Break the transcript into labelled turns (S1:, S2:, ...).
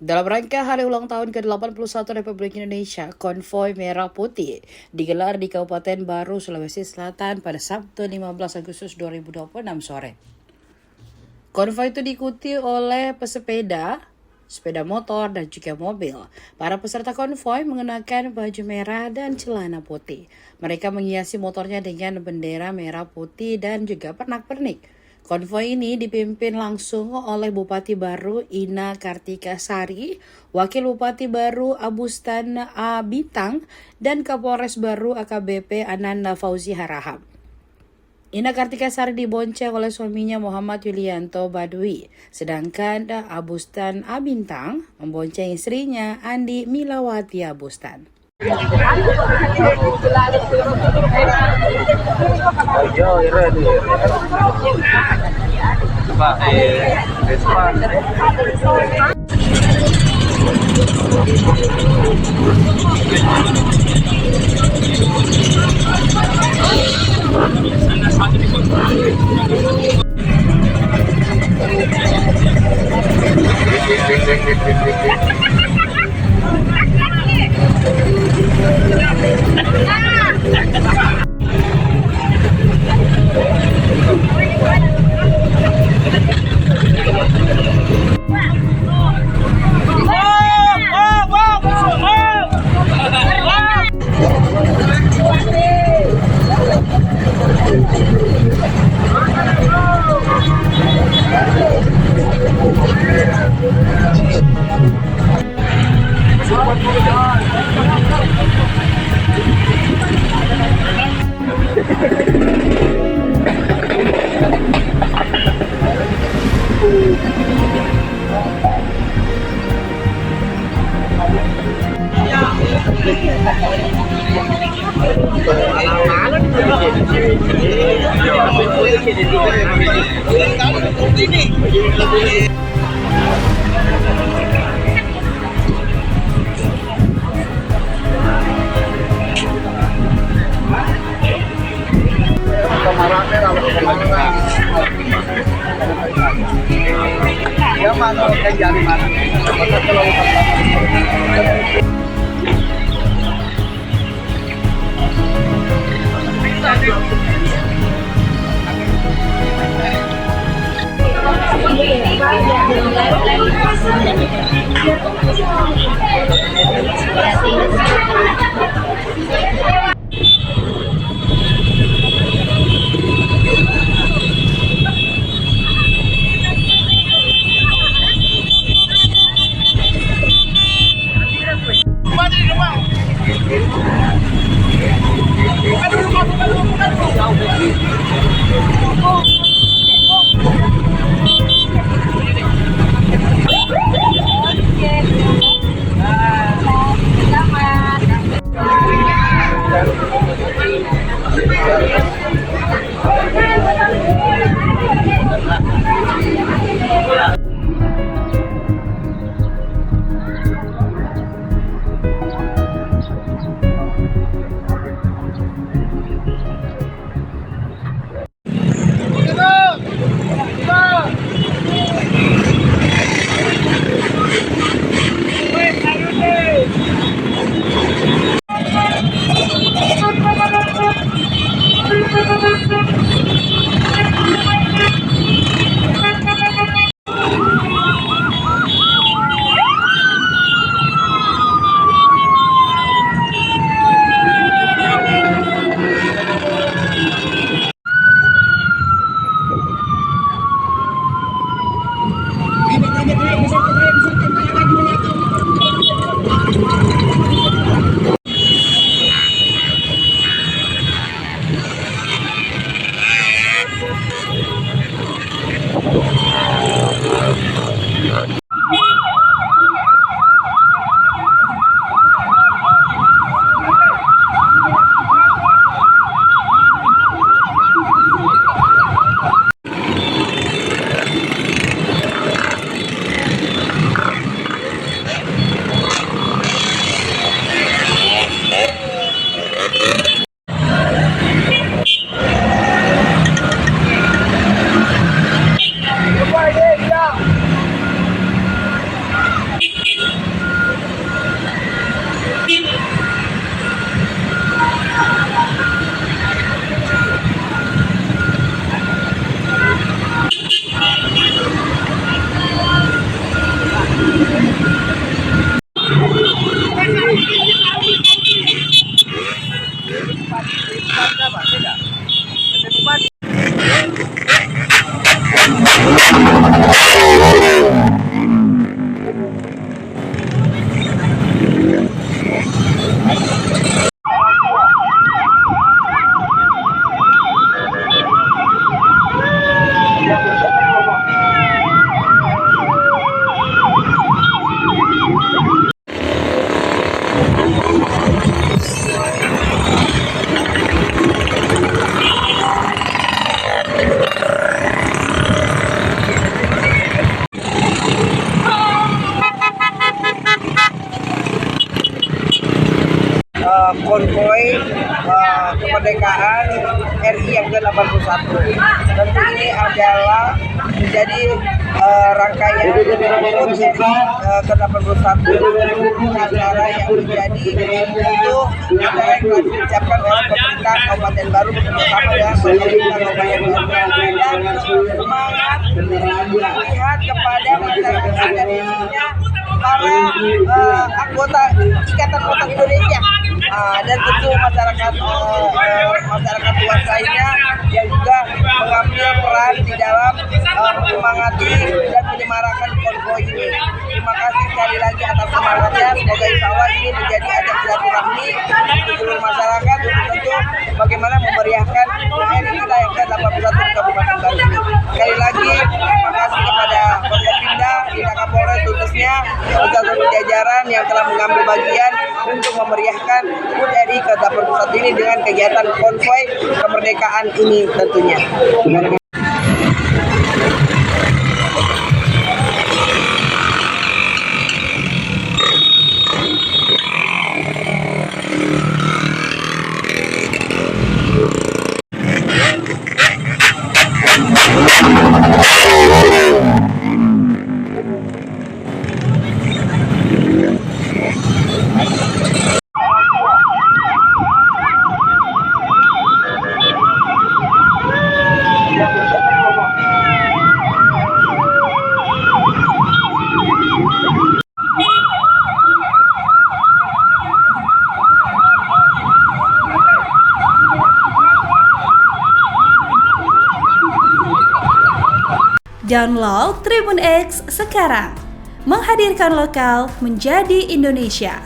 S1: Dalam rangka hari ulang tahun ke-81 Republik Indonesia, konvoi Merah Putih digelar di Kabupaten Baru, Sulawesi Selatan pada Sabtu 15 Agustus 2026 sore. Konvoi itu diikuti oleh pesepeda, sepeda motor, dan juga mobil. Para peserta konvoi mengenakan baju merah dan celana putih. Mereka menghiasi motornya dengan bendera merah putih dan juga pernak-pernik. Konvoi ini dipimpin langsung oleh Bupati Baru Ina Kartika Sari, Wakil Bupati Baru Abustan A. Bintang, dan Kapolres Baru AKBP Ananda Fauzi Harahap. Ina Kartika Sari dibonceng oleh suaminya Muhammad Yulianto Badui, sedangkan Abustan A. Bintang membonceng istrinya Andi Milawati Abustan.
S2: konvoi kemerdekaan RI yang ke-81. Tentu ini adalah menjadi rangkaian HUT RI ke-81, acara yang menjadi untuk acara yang telah diucapkan oleh pemerintah Kabupaten Baru bersama dengan pemerintah Kabupaten Baru, dan semangat melihat kepada masyarakat dan isinya para anggota Ikatan Motor Indonesia, dan tentu masyarakat luas lainnya yang juga mengambil peran di dalam menyemangati dan menyemarakan konvoi ini. Terima kasih sekali lagi atas semangatnya. Semoga insya Allah ini menjadi ajang silaturahmi untuk seluruh masyarakat untuk tentu bagaimana memeriahkan RI kita yang ke-81 di Kabupaten Baru ini. Sekali lagi terima kasih kepada Forkopimda, Dinas Kapolres khususnya, beserta jajaran yang telah mengambil bagian untuk memeriahkan HUT RI ke-81 ini dengan kegiatan konvoi kemerdekaan ini tentunya.
S3: Download Tribun X sekarang, menghadirkan lokal menjadi Indonesia.